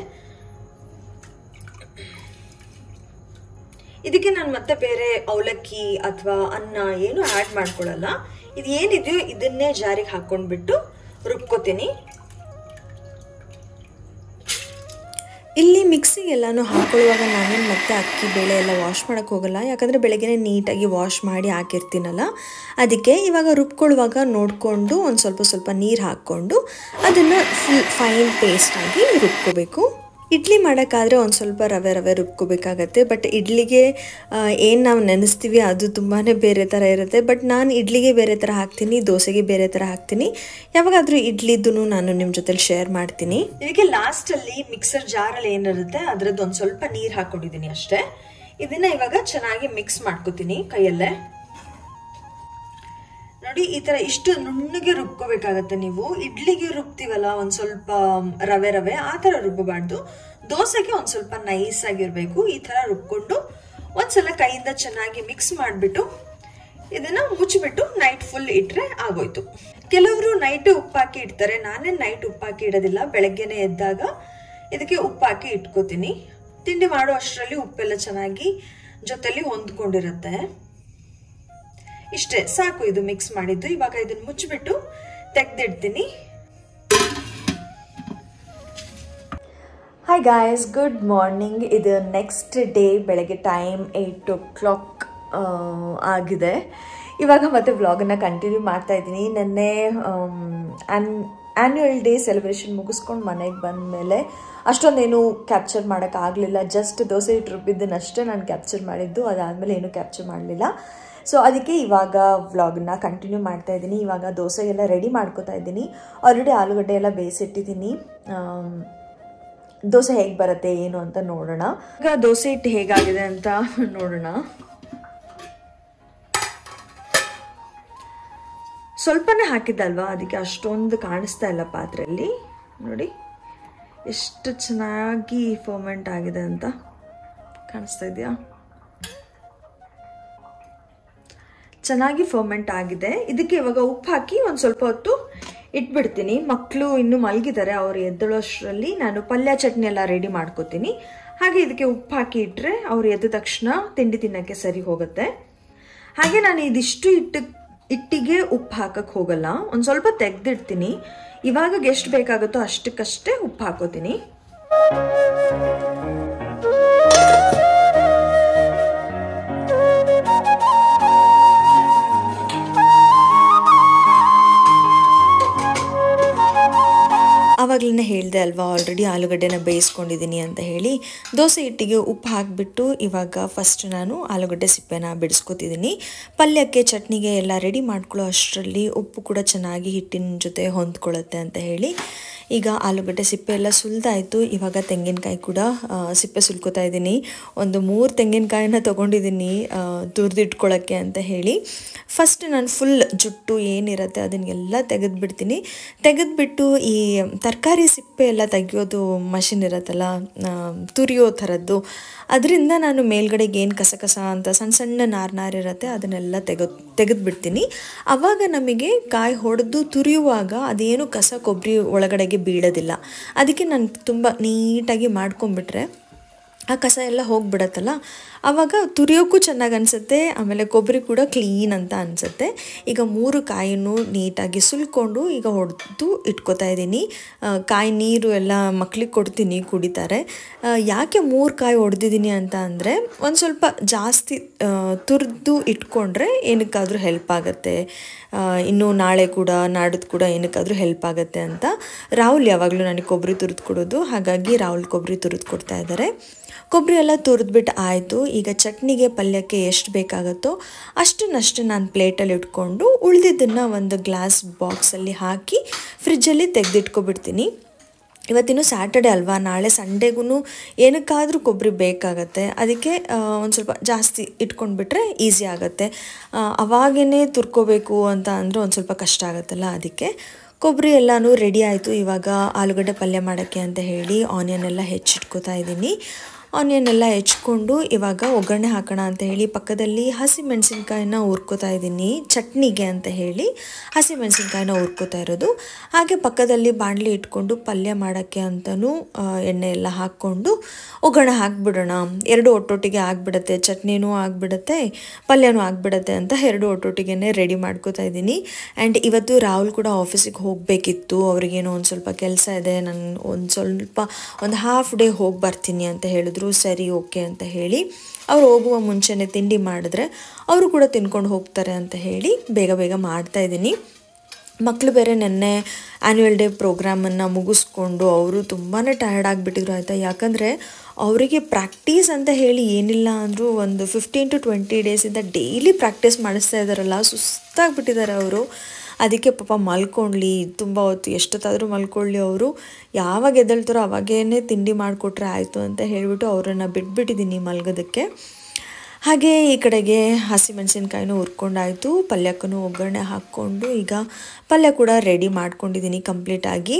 ಇದಕ್ಕೆ ನಾನು ಮತ್ತೆ ಬೇರೆ ಅವಲಕ್ಕಿ ಅಥವಾ ಅನ್ನ ಏನು ಆ್ಯಡ್ ಮಾಡ್ಕೊಳ್ಳಲ್ಲ. ಇದು ಏನಿದೆಯೋ ಇದನ್ನೇ ಜಾರಿಗೆ ಹಾಕೊಂಡ್ಬಿಟ್ಟು ರುಬ್ಕೋತೀನಿ. ಇಲ್ಲಿ ಮಿಕ್ಸಿಗೆ ಎಲ್ಲನೂ ಹಾಕೊಳ್ಳುವಾಗ ನಾನೇನು ಮತ್ತೆ ಅಕ್ಕಿ ಬೇಳೆ ಎಲ್ಲ ವಾಶ್ ಮಾಡೋಕ್ಕೆ ಹೋಗಲ್ಲ. ಯಾಕಂದರೆ ಬೆಳಗ್ಗೆ ನೀಟಾಗಿ ವಾಶ್ ಮಾಡಿ ಹಾಕಿರ್ತೀನಲ್ಲ, ಅದಕ್ಕೆ ಇವಾಗ ರುಬ್ಕೊಳ್ಳುವಾಗ ನೋಡಿಕೊಂಡು ಒಂದು ಸ್ವಲ್ಪ ನೀರು ಹಾಕ್ಕೊಂಡು ಅದನ್ನು ಫೈನ್ ಪೇಸ್ಟಾಗಿ ರುಬ್ಕೋಬೇಕು. ಇಡ್ಲಿ ಮಾಡೋಕ್ಕಾದರೆ ಒಂದು ಸ್ವಲ್ಪ ರವೆ ರುಬ್ಕೋಬೇಕಾಗತ್ತೆ. ಬಟ್ ಇಡ್ಲಿಗೆ ಏನು ನಾವು ನೆನೆಸ್ತೀವಿ ಅದು ತುಂಬಾ ಬೇರೆ ಥರ ಇರುತ್ತೆ. ಬಟ್ ನಾನು ಇಡ್ಲಿಗೆ ಬೇರೆ ಥರ ಹಾಕ್ತೀನಿ, ದೋಸೆಗೆ ಬೇರೆ ಥರ ಹಾಕ್ತೀನಿ. ಯಾವಾಗಾದರೂ ಇಡ್ಲಿದ್ದು ನಾನು ನಿಮ್ಮ ಜೊತೆಲಿ ಶೇರ್ ಮಾಡ್ತೀನಿ. ಇದಕ್ಕೆ ಲಾಸ್ಟಲ್ಲಿ ಮಿಕ್ಸರ್ ಜಾರಲ್ಲಿ ಏನಿರುತ್ತೆ ಅದರದ್ದು ಒಂದು ಸ್ವಲ್ಪ ನೀರು ಹಾಕ್ಕೊಂಡಿದ್ದೀನಿ ಅಷ್ಟೇ. ಇದನ್ನು ಇವಾಗ ಚೆನ್ನಾಗಿ ಮಿಕ್ಸ್ ಮಾಡ್ಕೋತೀನಿ ಕೈಯಲ್ಲೇ. ನೋಡಿ, ಈ ತರ ಇಷ್ಟು ನುಣ್ಣಗೆ ರುಬ್ಕೋಬೇಕಾಗತ್ತೆ. ನೀವು ಇಡ್ಲಿಗೆ ರುಬ್ತೀವಲ್ಲ ಒಂದ್ ಸ್ವಲ್ಪ ರವೆ ಆ ತರ ರುಬ್ಬಬಾರ್ದು. ದೋಸೆಗೆ ಒಂದ್ ಸ್ವಲ್ಪ ನೈಸ್ ಆಗಿರ್ಬೇಕು. ಈ ತರ ರುಬ್ಕೊಂಡು ಒಂದ್ಸಲ ಕೈಯಿಂದ ಚೆನ್ನಾಗಿ ಮಿಕ್ಸ್ ಮಾಡ್ಬಿಟ್ಟು ಇದನ್ನ ಮುಚ್ಚಿಬಿಟ್ಟು ನೈಟ್ ಫುಲ್ ಇಟ್ರೆ ಆಗೋಯ್ತು. ಕೆಲವರು ನೈಟ್ ಉಪ್ಪಾಕಿ ಇಡ್ತಾರೆ. ನಾನೇನ್ ನೈಟ್ ಉಪ್ಪಾಕಿ ಇಡೋದಿಲ್ಲ. ಬೆಳಗ್ಗೆನೆ ಎದ್ದಾಗ ಇದಕ್ಕೆ ಉಪ್ಪಾಕಿ ಇಟ್ಕೋತೀನಿ. ತಿಂಡಿ ಮಾಡೋ ಅಷ್ಟರಲ್ಲಿ ಉಪ್ಪೆಲ್ಲ ಚೆನ್ನಾಗಿ ಜೊತೆಲಿ ಹೊಂದ್ಕೊಂಡಿರುತ್ತೆ. ಇಷ್ಟೇ ಸಾಕು, ಇದು ಮಿಕ್ಸ್ ಮಾಡಿದ್ದು. ಇವಾಗ ಇದನ್ನ ಮುಚ್ಚಿಬಿಟ್ಟು ತೆಗೆದಿಡ್ತೀನಿ. Hi guys, good morning. ಇದು ನೆಕ್ಸ್ಟ್ ಡೇ ಬೆಳಗ್ಗೆ ಟೈಮ್ 8 o'clock ಆಗಿದೆ. ಇವಾಗ ಮತ್ತೆ ವ್ಲಾಗನ್ನು ಕಂಟಿನ್ಯೂ ಮಾಡ್ತಾ ಇದ್ದೀನಿ. ನೆನ್ನೆ ಆ್ಯನ್ಯುವಲ್ ಡೇ ಸೆಲೆಬ್ರೇಷನ್ ಮುಗಿಸ್ಕೊಂಡು ಮನೆಗೆ ಬಂದಮೇಲೆ ಅಷ್ಟೊಂದೇನು ಕ್ಯಾಪ್ಚರ್ ಮಾಡೋಕ್ಕಾಗಲಿಲ್ಲ. ಜಸ್ಟ್ ದೋಸೆ ಹಿಟ್ಟು ರುಬ್ಬಿದ್ದನ್ನಷ್ಟೇ ನಾನು ಕ್ಯಾಪ್ಚರ್ ಮಾಡಿದ್ದು. ಅದಾದಮೇಲೆ ಏನೂ ಕ್ಯಾಪ್ಚರ್ ಮಾಡಲಿಲ್ಲ. ಸೊ ಅದಕ್ಕೆ ಇವಾಗ ವ್ಲಾಗನ್ನ ಕಂಟಿನ್ಯೂ ಮಾಡ್ತಾ ಇದ್ದೀನಿ. ಇವಾಗ ದೋಸೆಗೆಲ್ಲ ರೆಡಿ ಮಾಡ್ಕೋತಾ ಇದ್ದೀನಿ. ಆಲ್ರೆಡಿ ಆಲೂಗಡ್ಡೆ ಎಲ್ಲ ಬೇಯಿಸಿಟ್ಟಿದ್ದೀನಿ. ದೋಸೆ ಹೇಗೆ ಬರುತ್ತೆ ಏನು ಅಂತ ನೋಡೋಣ. ಈಗ ದೋಸೆ ಹಿಟ್ಟು ಹೇಗಾಗಿದೆ ಅಂತ ನೋಡೋಣ. ಸ್ವಲ್ಪನೇ ಹಾಕಿದ್ದಲ್ವಾ, ಅದಕ್ಕೆ ಅಷ್ಟೊಂದು ಕಾಣಿಸ್ತಾ ಇಲ್ಲ ಪಾತ್ರೆಯಲ್ಲಿ. ನೋಡಿ ಎಷ್ಟು ಚೆನ್ನಾಗಿ ಫರ್ಮೆಂಟ್ ಆಗಿದೆ ಅಂತ ಕಾಣಿಸ್ತಾ ಇದೆಯಾ. ಚೆನ್ನಾಗಿ ಫರ್ಮೆಂಟ್ ಆಗಿದೆ. ಇದಕ್ಕೆ ಇವಾಗ ಉಪ್ಪು ಹಾಕಿ ಒಂದು ಸ್ವಲ್ಪ ಹೊತ್ತು ಇಟ್ಬಿಡ್ತೀನಿ. ಮಕ್ಕಳು ಇನ್ನೂ ಮಲಗಿದ್ದಾರೆ, ಅವ್ರು ಎದ್ದೇಳೋಷ್ಟರಲ್ಲಿ ನಾನು ಪಲ್ಯ ಚಟ್ನಿ ಎಲ್ಲ ರೆಡಿ ಮಾಡ್ಕೋತೀನಿ. ಹಾಗೆ ಇದಕ್ಕೆ ಉಪ್ಪು ಹಾಕಿ ಇಟ್ಟರೆ ಅವ್ರು ಎದ್ದ ತಕ್ಷಣ ತಿಂಡಿ ತಿನ್ನೋಕ್ಕೆ ಸರಿ ಹೋಗುತ್ತೆ. ಹಾಗೆ ನಾನು ಇದಿಷ್ಟು ಹಿಟ್ಟಿಗೆ ಉಪ್ಪು ಹಾಕಕ್ಕೆ ಹೋಗಲ್ಲ, ಒಂದು ಸ್ವಲ್ಪ ತೆಗೆದಿಡ್ತೀನಿ. ಇವಾಗ ಎಷ್ಟು ಬೇಕಾಗುತ್ತೋ ಅಷ್ಟಕ್ಕಷ್ಟೇ ಉಪ್ಪು ಹಾಕೋತೀನಿ. ಆವಾಗಲೇ ಹೇಳಿದೆ ಅಲ್ವಾ, ಆಲ್ರೆಡಿ ಆಲೂಗಡ್ಡೆನ ಬೇಯಿಸ್ಕೊಂಡಿದ್ದೀನಿ ಅಂತ ಹೇಳಿ. ದೋಸೆ ಹಿಟ್ಟಿಗೆ ಉಪ್ಪು ಹಾಕಿಬಿಟ್ಟು ಇವಾಗ ಫಸ್ಟ್ ನಾನು ಆಲೂಗಡ್ಡೆ ಸಿಪ್ಪೆನ ಬಿಡಿಸ್ಕೊತಿದ್ದೀನಿ. ಪಲ್ಯಕ್ಕೆ ಚಟ್ನಿಗೆ ಎಲ್ಲ ರೆಡಿ ಮಾಡ್ಕೊಳ್ಳೋ ಅಷ್ಟರಲ್ಲಿ ಉಪ್ಪು ಕೂಡ ಚೆನ್ನಾಗಿ ಹಿಟ್ಟಿನ ಜೊತೆ ಹೊಂದ್ಕೊಳ್ಳುತ್ತೆ ಅಂತ ಹೇಳಿ ಈಗ ಆಲೂಗಡ್ಡೆ ಸಿಪ್ಪೆ ಎಲ್ಲ ಸುಲಿದಾಯಿತು. ಇವಾಗ ತೆಂಗಿನಕಾಯಿ ಕೂಡ ಸಿಪ್ಪೆ ಸುಲ್ಕೋತಾ ಇದ್ದೀನಿ. ಒಂದು 3 ತೆಂಗಿನಕಾಯಿನ ತೊಗೊಂಡಿದ್ದೀನಿ ತುರಿದಿಟ್ಕೊಳ್ಳೋಕ್ಕೆ ಅಂತ ಹೇಳಿ. ಫಸ್ಟ್ ನಾನು ಫುಲ್ ಜುಟ್ಟು ಏನಿರುತ್ತೆ ಅದನ್ನೆಲ್ಲ ತೆಗೆದುಬಿಡ್ತೀನಿ. ತೆಗೆದುಬಿಟ್ಟು ಈ ತರಕಾರಿ ಸಿಪ್ಪೆ ಎಲ್ಲ ತೆಗೆಯೋದು ಮಷಿನ್ ಇರುತ್ತಲ್ಲ, ತುರಿಯೋ ಥರದ್ದು, ಅದರಿಂದ ನಾನು ಮೇಲ್ಗಡೆಗೆ ಏನು ಕಸ ಅಂತ ಸಣ್ಣ ಸಣ್ಣ ನಾರಿರುತ್ತೆ ಅದನ್ನೆಲ್ಲ ತೆಗೆದುಬಿಡ್ತೀನಿ. ಆವಾಗ ನಮಗೆ ಕಾಯಿ ಹೊಡೆದು ತುರಿಯುವಾಗ ಅದೇನು ಕಸ ಕೊಬ್ಬರಿ ಒಳಗಡೆಗೆ ಬೀಳೋದಿಲ್ಲ. ಅದಕ್ಕೆ ನಾನು ತುಂಬ ನೀಟಾಗಿ ಮಾಡ್ಕೊಂಬಿಟ್ರೆ ಆ ಕಸ ಎಲ್ಲ ಹೋಗಿಬಿಡತ್ತಲ್ಲ, ಆವಾಗ ತುರಿಯೋಕ್ಕೂ ಚೆನ್ನಾಗಿ ಅನಿಸುತ್ತೆ, ಆಮೇಲೆ ಕೊಬ್ಬರಿ ಕೂಡ ಕ್ಲೀನ್ ಅಂತ ಅನಿಸುತ್ತೆ. ಈಗ 3 ಕಾಯಿನೂ ನೀಟಾಗಿ ಸುಲ್ಕೊಂಡು ಈಗ ಹೊಡೆದು ಇಟ್ಕೋತಾ ಇದ್ದೀನಿ. ಕಾಯಿ ನೀರು ಎಲ್ಲ ಮಕ್ಳಿಗೆ ಕೊಡ್ತೀನಿ, ಕುಡಿತಾರೆ. ಯಾಕೆ 3 ಕಾಯಿ ಹೊಡೆದಿದ್ದೀನಿ ಅಂತ ಅಂದರೆ ಒಂದು ಸ್ವಲ್ಪ ಜಾಸ್ತಿ ತುರಿದು ಇಟ್ಕೊಂಡ್ರೆ ಏನಕ್ಕಾದರೂ ಹೆಲ್ಪ್ ಆಗುತ್ತೆ, ಇನ್ನು ನಾಳೆ ಕೂಡ ನಾಡಿದ್ದು ಕೂಡ ಏನಕ್ಕಾದರೂ ಹೆಲ್ಪ್ ಆಗುತ್ತೆ ಅಂತ ರಾಹುಲ್ ಯಾವಾಗಲೂ ನನಗೆ ಕೊಬ್ಬರಿ ತುರಿದು ಕೊಡೋದು. ಹಾಗಾಗಿ ರಾಹುಲ್ ಕೊಬ್ಬರಿ ತುರಿದು ಕೊಡ್ತಾ ಇದ್ದಾರೆ. ಕೊಬ್ಬರಿ ಎಲ್ಲ ತುರಿದ್ಬಿಟ್ಟು ಆಯಿತು. ಈಗ ಚಟ್ನಿಗೆ ಪಲ್ಯಕ್ಕೆ ಎಷ್ಟು ಬೇಕಾಗುತ್ತೋ ಅಷ್ಟನ್ನಷ್ಟು ನಾನು ಪ್ಲೇಟಲ್ಲಿ ಇಟ್ಕೊಂಡು ಉಳಿದಿದ್ದನ್ನು ಒಂದು ಗ್ಲಾಸ್ ಬಾಕ್ಸಲ್ಲಿ ಹಾಕಿ ಫ್ರಿಜ್ಜಲ್ಲಿ ತೆಗೆದಿಟ್ಕೊಬಿಡ್ತೀನಿ. ಇವತ್ತಿನ ಸ್ಯಾಟರ್ಡೆ ಅಲ್ವಾ, ನಾಳೆ ಸಂಡೇಗೂ ಏನಕ್ಕಾದರೂ ಕೊಬ್ಬರಿ ಬೇಕಾಗತ್ತೆ. ಅದಕ್ಕೆ ಒಂದು ಸ್ವಲ್ಪ ಜಾಸ್ತಿ ಇಟ್ಕೊಂಡ್ಬಿಟ್ರೆ ಈಸಿ ಆಗುತ್ತೆ. ಅವಾಗೇ ತುರ್ಕೋಬೇಕು ಅಂತ ಅಂದರೆ ಒಂದು ಸ್ವಲ್ಪ ಕಷ್ಟ ಆಗುತ್ತಲ್ಲ, ಅದಕ್ಕೆ ಕೊಬ್ಬರಿ ಎಲ್ಲನೂ ರೆಡಿ ಆಯಿತು. ಇವಾಗ ಆಲೂಗಡ್ಡೆ ಪಲ್ಯ ಮಾಡೋಕ್ಕೆ ಅಂತ ಹೇಳಿ ಆನಿಯನ್ ಎಲ್ಲ ಹೆಚ್ಚಿಟ್ಕೋತಾ ಇದ್ದೀನಿ. ಆನಿಯನ್ ಎಲ್ಲ ಹೆಚ್ಕೊಂಡು ಇವಾಗ ಒಗ್ಗರಣೆ ಹಾಕೋಣ ಅಂತ ಹೇಳಿ ಪಕ್ಕದಲ್ಲಿ ಹಸಿಮೆಣಸಿನ್ಕಾಯಿನ ಹುರ್ಕೋತಾ ಇದ್ದೀನಿ. ಚಟ್ನಿಗೆ ಅಂತ ಹೇಳಿ ಹಸಿಮೆಣಸಿನ್ಕಾಯಿನ ಹುರ್ಕೋತಾ ಇರೋದು. ಹಾಗೆ ಪಕ್ಕದಲ್ಲಿ ಬಾಣಲಿ ಇಟ್ಕೊಂಡು ಪಲ್ಯ ಮಾಡೋಕ್ಕೆ ಅಂತಲೂ ಎಣ್ಣೆ ಎಲ್ಲ ಹಾಕ್ಕೊಂಡು ಒಗ್ಗರಣೆ ಹಾಕ್ಬಿಡೋಣ, 2 ಒಟ್ಟೊಟ್ಟಿಗೆ ಆಗಿಬಿಡುತ್ತೆ, ಚಟ್ನಿನೂ ಆಗಿಬಿಡುತ್ತೆ ಪಲ್ಯನೂ ಆಗಿಬಿಡುತ್ತೆ ಅಂತ 2 ಒಟ್ಟೊಟ್ಟಿಗೆ ರೆಡಿ ಮಾಡ್ಕೋತಾ ಇದ್ದೀನಿ. ಆ್ಯಂಡ್ ಇವತ್ತು ರಾಹುಲ್ ಕೂಡ ಆಫೀಸಿಗೆ ಹೋಗಬೇಕಿತ್ತು, ಅವ್ರಿಗೇನೋ ಒಂದು ಸ್ವಲ್ಪ ಕೆಲಸ ಇದೆ, ನಾನು ಒಂದು ಹಾಫ್ ಡೇ ಹೋಗಿ ಬರ್ತೀನಿ ಅಂತ ಹೇಳಿದ್ರು. ಸರಿ ಓಕೆ ಅಂತ ಹೇಳಿ ಅವ್ರು ಹೋಗುವ ಮುಂಚೆನೇ ತಿಂಡಿ ಮಾಡಿದ್ರೆ ಅವರು ಕೂಡ ತಿನ್ಕೊಂಡು ಹೋಗ್ತಾರೆ ಅಂತ ಹೇಳಿ ಬೇಗ ಬೇಗ ಮಾಡ್ತಾ ಇದ್ದೀನಿ. ಮಕ್ಕಳು ಬೇರೆ ನೆನ್ನೆ ಆ್ಯನ್ಯುವಲ್ ಡೇ ಪ್ರೋಗ್ರಾಮನ್ನು ಮುಗಿಸ್ಕೊಂಡು ಅವರು ತುಂಬಾ ಟಯರ್ಡ್ ಆಗಿಬಿಟ್ಟಿದ್ರು ಆಯಿತಾ. ಯಾಕಂದರೆ ಅವರಿಗೆ ಪ್ರಾಕ್ಟೀಸ್ ಅಂತ ಹೇಳಿ ಏನಿಲ್ಲ ಅಂದರೂ ಒಂದು 15 to 20 ಡೇಸಿಂದ ಡೈಲಿ ಪ್ರಾಕ್ಟೀಸ್ ಮಾಡಿಸ್ತಾ ಇದ್ದಾರಲ್ಲ, ಸುಸ್ತಾಗಿಬಿಟ್ಟಿದ್ದಾರೆ ಅವರು. ಅದಕ್ಕೆ ಪಾಪ ಮಲ್ಕೊಳ್ಳಿ, ತುಂಬ ಹೊತ್ತು ಎಷ್ಟೊತ್ತಾದರೂ ಮಲ್ಕೊಳ್ಳಿ, ಅವರು ಯಾವಾಗ ಎದ್ದೇಳ್ತಾರೋ ಅವಾಗೇ ತಿಂಡಿ ಮಾಡಿಕೊಟ್ರೆ ಆಯಿತು ಅಂತ ಹೇಳಿಬಿಟ್ಟು ಅವರನ್ನು ಬಿಟ್ಬಿಟ್ಟಿದ್ದೀನಿ ಮಲ್ಗೋದಕ್ಕೆ. ಹಾಗೆ ಈ ಕಡೆಗೆ ಹಸಿಮೆಣಸಿನ್ಕಾಯಿನೂ ಹುರ್ಕೊಂಡಾಯಿತು, ಪಲ್ಯಕ್ಕೂ ಒಗ್ಗರಣೆ ಹಾಕ್ಕೊಂಡು ಈಗ ಪಲ್ಯ ಕೂಡ ರೆಡಿ ಮಾಡ್ಕೊಂಡಿದ್ದೀನಿ ಕಂಪ್ಲೀಟಾಗಿ.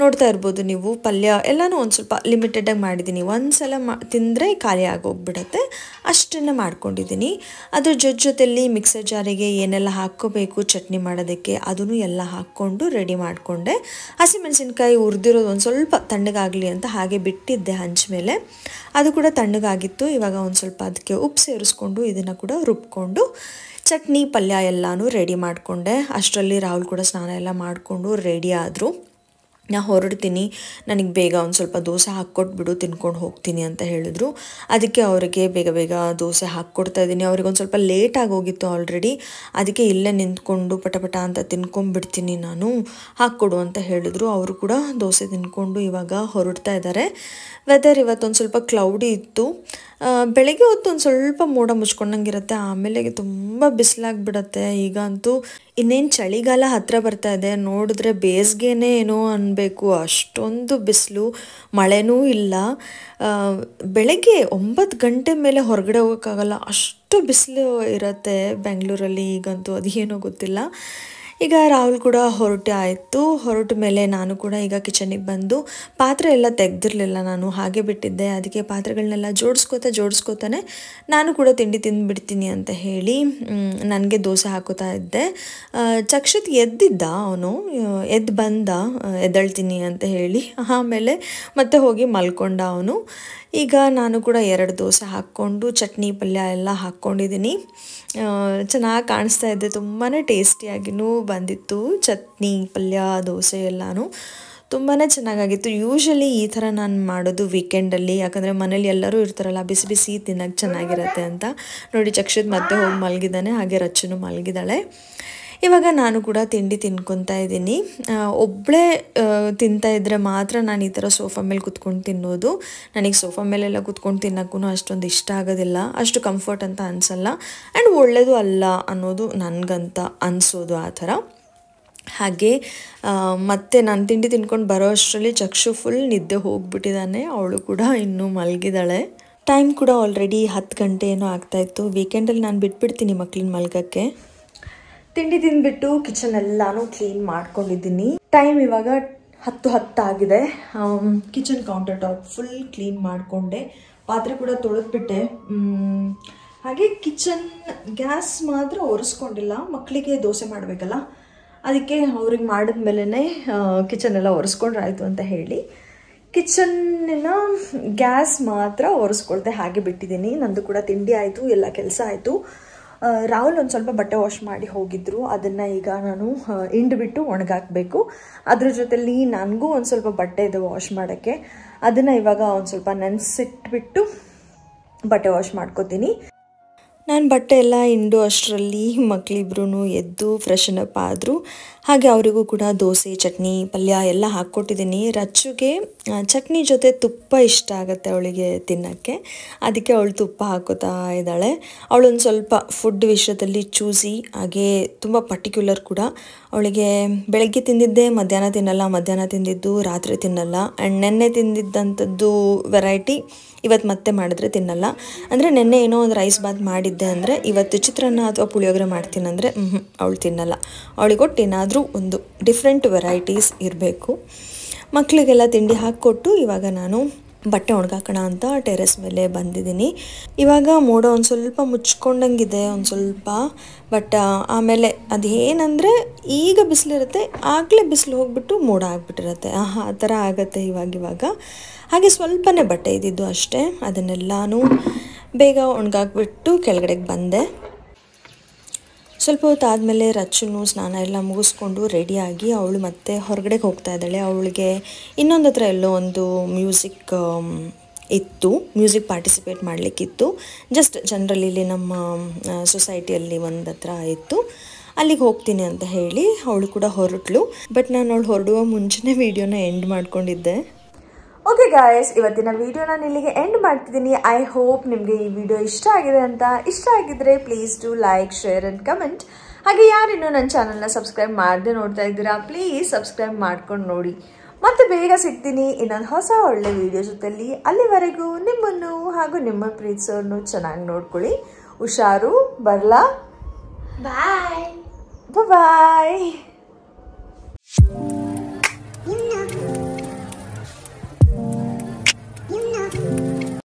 ನೋಡ್ತಾ ಇರ್ಬೋದು ನೀವು, ಪಲ್ಯ ಎಲ್ಲನೂ ಒಂದು ಸ್ವಲ್ಪ ಲಿಮಿಟೆಡಾಗಿ ಮಾಡಿದ್ದೀನಿ. ಒಂದು ಸಲ ತಿಂದರೆ ಖಾಲಿ ಆಗೋಗ್ಬಿಡತ್ತೆ, ಅಷ್ಟನ್ನು ಮಾಡ್ಕೊಂಡಿದ್ದೀನಿ. ಅದ್ರ ಜೊತೆಯಲ್ಲಿ ಮಿಕ್ಸರ್ ಜಾರಿಗೆ ಏನೆಲ್ಲ ಹಾಕ್ಕೋಬೇಕು ಚಟ್ನಿ ಮಾಡೋದಕ್ಕೆ ಅದನ್ನು ಎಲ್ಲ ಹಾಕ್ಕೊಂಡು ರೆಡಿ ಮಾಡಿಕೊಂಡೆ. ಹಸಿಮೆಣಸಿನ್ಕಾಯಿ ಹುರಿದಿರೋದು ಒಂದು ಸ್ವಲ್ಪ ತಣ್ಣಗಾಗಲಿ ಅಂತ ಹಾಗೆ ಬಿಟ್ಟಿದ್ದೆ ಹಂಚ ಮೇಲೆ, ಅದು ಕೂಡ ತಣ್ಣಗಾಗಿತ್ತು. ಇವಾಗ ಒಂದು ಸ್ವಲ್ಪ ಅದಕ್ಕೆ ಉಪ್ಪು ಸೇರಿಸ್ಕೊಂಡು ಇದನ್ನು ಕೂಡ ರುಬ್ಕೊಂಡು ಚಟ್ನಿ ಪಲ್ಯ ಎಲ್ಲನೂ ರೆಡಿ ಮಾಡಿಕೊಂಡೆ. ಅಷ್ಟರಲ್ಲಿ ರಾಹುಲ್ ಕೂಡ ಸ್ನಾನ ಎಲ್ಲ ಮಾಡಿಕೊಂಡು ರೆಡಿ ಆದರು. ನಾ ಹೊರಡ್ತೀನಿ, ನನಗೆ ಬೇಗ ಒಂದು ಸ್ವಲ್ಪ ದೋಸೆ ಹಾಕ್ಕೊಟ್ಬಿಡು, ತಿನ್ಕೊಂಡು ಹೋಗ್ತೀನಿ ಅಂತ ಹೇಳಿದ್ರು. ಅದಕ್ಕೆ ಅವರಿಗೆ ಬೇಗ ಬೇಗ ದೋಸೆ ಹಾಕ್ಕೊಡ್ತಾ ಇದ್ದೀನಿ. ಅವ್ರಿಗೆ ಒಂದು ಸ್ವಲ್ಪ ಲೇಟಾಗಿ ಹೋಗಿತ್ತು ಆಲ್ರೆಡಿ, ಅದಕ್ಕೆ ಇಲ್ಲೇ ನಿಂತ್ಕೊಂಡು ಪಟ ಅಂತ ತಿನ್ಕೊಂಡ್ಬಿಡ್ತೀನಿ ನಾನು, ಹಾಕ್ಕೊಡು ಅಂತ ಹೇಳಿದ್ರು. ಅವರು ಕೂಡ ದೋಸೆ ತಿನ್ಕೊಂಡು ಇವಾಗ ಹೊರಡ್ತಾ ಇದ್ದಾರೆ. ವೆದರ್ ಇವತ್ತೊಂದು ಸ್ವಲ್ಪ ಕ್ಲೌಡಿ ಇತ್ತು, ಬೆಳಗ್ಗೆ ಹೊತ್ತು ಒಂದು ಸ್ವಲ್ಪ ಮೋಡ ಮುಚ್ಕೊಂಡಂಗಿರುತ್ತೆ, ಆಮೇಲೆ ತುಂಬ ಬಿಸಿಲಾಗ್ಬಿಡತ್ತೆ. ಈಗ ಅಂತೂ ಇನ್ನೇನು ಚಳಿಗಾಲ ಹತ್ತಿರ ಬರ್ತಾ ಇದೆ, ನೋಡಿದ್ರೆ ಬೇಸಿಗೆನೇ ಏನೋ ಅನ್ನಬೇಕು, ಅಷ್ಟೊಂದು ಬಿಸಿಲು, ಮಳೆನೂ ಇಲ್ಲ. ಬೆಳಗ್ಗೆ 9 ಗಂಟೆ ಮೇಲೆ ಹೊರಗಡೆ ಹೋಗೋಕ್ಕಾಗಲ್ಲ, ಅಷ್ಟು ಬಿಸಿಲು ಇರುತ್ತೆ ಬೆಂಗಳೂರಲ್ಲಿ ಈಗಂತೂ, ಅದೇನೋ ಗೊತ್ತಿಲ್ಲ. ಈಗ ರಾಹುಲ್ ಕೂಡ ಹೊರಟೆ ಆಯಿತು. ಹೊರಟ ಮೇಲೆ ನಾನು ಕೂಡ ಈಗ ಕಿಚನಿಗೆ ಬಂದು ಪಾತ್ರೆ ಎಲ್ಲ ತೆಗೆದಿರಲಿಲ್ಲ, ನಾನು ಹಾಗೆ ಬಿಟ್ಟಿದ್ದೆ. ಅದಕ್ಕೆ ಪಾತ್ರೆಗಳನ್ನೆಲ್ಲ ಜೋಡಿಸ್ಕೋತಾನೆ ನಾನು ಕೂಡ ತಿಂಡಿ ತಿಂದುಬಿಡ್ತೀನಿ ಅಂತ ಹೇಳಿ ನನಗೆ ದೋಸೆ ಹಾಕೋತಾ ಇದ್ದೆ. ಚಕ್ಷಿತ್ ಎದ್ದಿದ್ದ, ಅವನು ಎದ್ದು ಬಂದ ಎದ್ದೇಳ್ತೀನಿ ಅಂತ ಹೇಳಿ. ಆಮೇಲೆ ಮತ್ತೆ ಹೋಗಿ ಮಲ್ಕೊಂಡ ಅವನು. ಈಗ ನಾನು ಕೂಡ 2 ದೋಸೆ ಹಾಕ್ಕೊಂಡು ಚಟ್ನಿ ಪಲ್ಯ ಎಲ್ಲ ಹಾಕ್ಕೊಂಡಿದ್ದೀನಿ. ಚೆನ್ನಾಗಿ ಕಾಣಿಸ್ತಾ ಇದೆ, ತುಂಬಾ ಟೇಸ್ಟಿಯಾಗಿಯೂ ಬಂದಿತ್ತು. ಚಟ್ನಿ ಪಲ್ಯ ದೋಸೆ ಎಲ್ಲನೂ ತುಂಬಾ ಚೆನ್ನಾಗಾಗಿತ್ತು. ಯೂಶ್ವಲಿ ಈ ಥರ ನಾನು ಮಾಡೋದು ವೀಕೆಂಡಲ್ಲಿ, ಯಾಕಂದರೆ ಮನೇಲಿ ಎಲ್ಲರೂ ಇರ್ತಾರಲ್ಲ, ಬಿಸಿ ಬಿಸಿ ತಿನ್ನೋಕ್ಕೆ ಚೆನ್ನಾಗಿರುತ್ತೆ ಅಂತ. ನೋಡಿ ಚಕ್ಷಿತ್ ಮತ್ತೆ ಹೋಗಿ ಮಲಗಿದ್ದಾನೆ, ಹಾಗೆ ರಚ್ಚನು ಮಲಗಿದ್ದಾಳೆ. ಇವಾಗ ನಾನು ಕೂಡ ತಿಂಡಿ ತಿನ್ಕೊತಾ ಇದ್ದೀನಿ. ಒಬ್ಬಳೇ ತಿಂತಾಯಿದ್ರೆ ಮಾತ್ರ ನಾನು ಈ ಥರ ಸೋಫಾ ಮೇಲೆ ಕುತ್ಕೊಂಡು ತಿನ್ನೋದು. ನನಗೆ ಸೋಫಾ ಮೇಲೆಲ್ಲ ಕುತ್ಕೊಂಡು ತಿನ್ನೋಕ್ಕೂ ಅಷ್ಟೊಂದು ಇಷ್ಟ ಆಗೋದಿಲ್ಲ, ಅಷ್ಟು ಕಂಫರ್ಟ್ ಅಂತ ಅನಿಸಲ್ಲ, ಆ್ಯಂಡ್ ಒಳ್ಳೆಯದು ಅಲ್ಲ ಅನ್ನೋದು ನನಗಂತ ಅನಿಸೋದು ಆ ಥರ. ಹಾಗೆ ಮತ್ತೆ ನಾನು ತಿಂಡಿ ತಿನ್ಕೊಂಡು ಬರೋ ಅಷ್ಟರಲ್ಲಿ ಚಕ್ಷು ಫುಲ್ ನಿದ್ದೆ ಹೋಗಿಬಿಟ್ಟಿದ್ದಾನೆ, ಅವಳು ಕೂಡ ಇನ್ನೂ ಮಲಗಿದ್ದಾಳೆ. ಟೈಮ್ ಕೂಡ ಆಲ್ರೆಡಿ 10 ಗಂಟೆ ಏನೋ ಆಗ್ತಾಯಿತ್ತು. ವೀಕೆಂಡಲ್ಲಿ ನಾನು ಬಿಟ್ಬಿಡ್ತೀನಿ ಮಕ್ಳನ್ನ ಮಲ್ಗೋಕ್ಕೆ. ತಿಂಡಿ ತಿಂದ್ಬಿಟ್ಟು ಕಿಚನ್ ಎಲ್ಲಾನು ಕ್ಲೀನ್ ಮಾಡ್ಕೊಂಡಿದ್ದೀನಿ. ಟೈಮ್ ಇವಾಗ 10:10 ಆಗಿದೆ. Kitchen counter top full clean ಮಾಡಿಕೊಂಡೆ, ಪಾತ್ರೆ ಕೂಡ ತೊಳೆದ್ಬಿಟ್ಟೆ. ಹಾಗೆ ಕಿಚನ್ ಗ್ಯಾಸ್ ಮಾತ್ರ ಒರೆಸ್ಕೊಂಡಿಲ್ಲ, ಮಕ್ಕಳಿಗೆ ದೋಸೆ ಮಾಡಬೇಕಲ್ಲ, ಅದಕ್ಕೆ ಅವ್ರಿಗೆ ಮಾಡಿದ್ಮೇಲೆ ಕಿಚನ್ ಎಲ್ಲ ಒರೆಸ್ಕೊಂಡ್ರೆ ಆಯಿತು ಅಂತ ಹೇಳಿ ಕಿಚನ್ನಿನ ಗ್ಯಾಸ್ ಮಾತ್ರ ಒರೆಸ್ಕೊಳ್ದೆ ಹಾಗೆ ಬಿಟ್ಟಿದ್ದೀನಿ. ನಂದು ಕೂಡ ತಿಂಡಿ ಆಯಿತು, ಎಲ್ಲ ಕೆಲಸ ಆಯಿತು. ರಾಹುಲ್ ಒಂದು ಸ್ವಲ್ಪ ಬಟ್ಟೆ ವಾಶ್ ಮಾಡಿ ಹೋಗಿದ್ರು, ಅದನ್ನು ಈಗ ನಾನು ಹಿಂಡ್ಬಿಟ್ಟು ಒಣಗಾಕಬೇಕು. ಅದ್ರ ಜೊತೆಲಿ ನನಗೂ ಒಂದು ಸ್ವಲ್ಪ ಬಟ್ಟೆ ಇದೆ ವಾಶ್ ಮಾಡೋಕ್ಕೆ, ಅದನ್ನು ಇವಾಗ ಒಂದು ಸ್ವಲ್ಪ ನೆನೆಸಿಟ್ಬಿಟ್ಟು ಬಟ್ಟೆ ವಾಶ್ ಮಾಡ್ಕೋತೀನಿ. ನಾನು ಬಟ್ಟೆ ಎಲ್ಲ ಹಿಂಡು ಅಷ್ಟರಲ್ಲಿ ಮಕ್ಕಳಿಬ್ರು ಎದ್ದು ಫ್ರೆಶನ್ ಅಪ್ ಆದರು. ಹಾಗೆ ಅವರಿಗೂ ಕೂಡ ದೋಸೆ ಚಟ್ನಿ ಪಲ್ಯ ಎಲ್ಲ ಹಾಕ್ಕೊಟ್ಟಿದ್ದೀನಿ. ರಚ್ಚುಗೆ ಚಟ್ನಿ ಜೊತೆ ತುಪ್ಪ ಇಷ್ಟ ಆಗುತ್ತೆ ಅವಳಿಗೆ ತಿನ್ನೋಕ್ಕೆ, ಅದಕ್ಕೆ ಅವಳು ತುಪ್ಪ ಹಾಕೋತಾ ಇದ್ದಾಳೆ. ಅವಳೊಂದು ಸ್ವಲ್ಪ ಫುಡ್ ವಿಷಯದಲ್ಲಿ ಚೂಸಿ, ಹಾಗೆ ತುಂಬ ಪರ್ಟಿಕ್ಯುಲರ್ ಕೂಡ. ಅವಳಿಗೆ ಬೆಳಗ್ಗೆ ತಿಂದಿದ್ದೆ ಮಧ್ಯಾಹ್ನ ತಿನ್ನಲ್ಲ, ಮಧ್ಯಾಹ್ನ ತಿಂದಿದ್ದು ರಾತ್ರಿ ತಿನ್ನಲ್ಲ, ಆ್ಯಂಡ್ ನೆನ್ನೆ ತಿಂದಿದ್ದಂಥದ್ದು ವೆರೈಟಿ ಇವತ್ತು ಮತ್ತೆ ಮಾಡಿದ್ರೆ ತಿನ್ನಲ್ಲ. ಅಂದರೆ ನೆನ್ನೆ ಏನೋ ಒಂದು ರೈಸ್ ಬಾತ್ ಮಾಡಿದ್ದೆ ಅಂದರೆ ಇವತ್ತು ಚಿತ್ರಾನ್ನ ಅಥವಾ ಪುಳಿಯೋಗರೆ ಮಾಡ್ತೀನಿ ಅಂದರೆ ಅವಳು ತಿನ್ನಲ್ಲ. ಅವಳಿಗೊಟ್ಟು ಏನಾದರೂ ಒಂದು ಡಿಫ್ರೆಂಟ್ ವೆರೈಟೀಸ್ ಇರಬೇಕು. ಮಕ್ಕಳಿಗೆಲ್ಲ ತಿಂಡಿ ಹಾಕ್ಕೊಟ್ಟು ಇವಾಗ ನಾನು ಬಟ್ಟೆ ಒಣಗಾಕೋಣ ಅಂತ ಟೆರೆಸ್ ಮೇಲೆ ಬಂದಿದ್ದೀನಿ. ಇವಾಗ ಮೋಡ ಒಂದು ಸ್ವಲ್ಪ ಮುಚ್ಕೊಂಡಂಗಿದೆ ಒಂದು ಸ್ವಲ್ಪ, ಬಟ್ ಆಮೇಲೆ ಅದೇನಂದರೆ ಈಗ ಬಿಸಿಲಿರುತ್ತೆ, ಆಗಲೇ ಬಿಸಿಲು ಹೋಗ್ಬಿಟ್ಟು ಮೋಡ ಆಗಿಬಿಟ್ಟಿರುತ್ತೆ, ಆ ಥರ ಆಗುತ್ತೆ ಇವಾಗ. ಹಾಗೆ ಸ್ವಲ್ಪನೇ ಬಟ್ಟೆ ಇದ್ದಿದ್ದು ಅಷ್ಟೇ, ಅದನ್ನೆಲ್ಲನೂ ಬೇಗ ಒಣಗಾಕ್ಬಿಟ್ಟು ಕೆಳಗಡೆಗೆ ಬಂದೆ. ಸ್ವಲ್ಪ ಹೊತ್ತಾದಮೇಲೆ ರಚ್ಚುನು ಸ್ನಾನ ಎಲ್ಲ ಮುಗಿಸ್ಕೊಂಡು ರೆಡಿಯಾಗಿ ಅವಳು ಮತ್ತೆ ಹೊರಗಡೆಗೆ ಹೋಗ್ತಾ ಇದ್ದಾಳೆ. ಅವಳಿಗೆ ಇನ್ನೊಂದು ಹತ್ರ ಎಲ್ಲೋ ಒಂದು ಮ್ಯೂಸಿಕ್ ಪಾರ್ಟಿಸಿಪೇಟ್ ಮಾಡಲಿಕ್ಕಿತ್ತು. ಜಸ್ಟ್ ಜನರಲಿ ಇಲ್ಲಿ ನಮ್ಮ ಸೊಸೈಟಿಯಲ್ಲಿ ಒಂದು ಹತ್ರ ಇತ್ತು, ಅಲ್ಲಿಗೆ ಹೋಗ್ತೀನಿ ಅಂತ ಹೇಳಿ ಅವಳು ಕೂಡ ಹೊರಟಳು. ಬಟ್ ನಾನು ಅವಳು ಹೊರಡುವ ಮುಂಚೆನೇ ವಿಡಿಯೋನ ಎಂಡ್ ಮಾಡ್ಕೊಂಡಿದ್ದೆ. ಓಕೆ ಗಾಯ್ಸ್, ಇವತ್ತಿನ ವಿಡಿಯೋ ನಾನು ಇಲ್ಲಿಗೆ ಎಂಡ್ ಮಾಡ್ತಿದ್ದೀನಿ. ಐ ಹೋಪ್ ನಿಮಗೆ ಈ ವಿಡಿಯೋ ಇಷ್ಟ ಆಗಿದೆ ಅಂತ. ಇಷ್ಟ ಆಗಿದ್ರೆ please do like, share and comment. ಹಾಗೆ ಯಾರಿನ್ನೂ ನನ್ನ ಚಾನಲ್ನ ಸಬ್ಸ್ಕ್ರೈಬ್ ಮಾಡದೆ ನೋಡ್ತಾ ಇದ್ದೀರಾ, ಪ್ಲೀಸ್ ಸಬ್ಸ್ಕ್ರೈಬ್ ಮಾಡ್ಕೊಂಡು ನೋಡಿ. ಮತ್ತೆ ಬೇಗ ಸಿಗ್ತೀನಿ ಇನ್ನೊಂದು ಹೊಸ ಒಳ್ಳೆ ವಿಡಿಯೋ ಜೊತೆಲಿ. ಅಲ್ಲಿವರೆಗೂ ನಿಮ್ಮನ್ನು ಹಾಗೂ ನಿಮ್ಮ ಪ್ರೀತಿಸೋರ್ನು ಚೆನ್ನಾಗಿ ನೋಡ್ಕೊಳ್ಳಿ. ಹುಷಾರು, ಬರ್ಲಾ, ಬಾಯ್ ಬಾಯ್.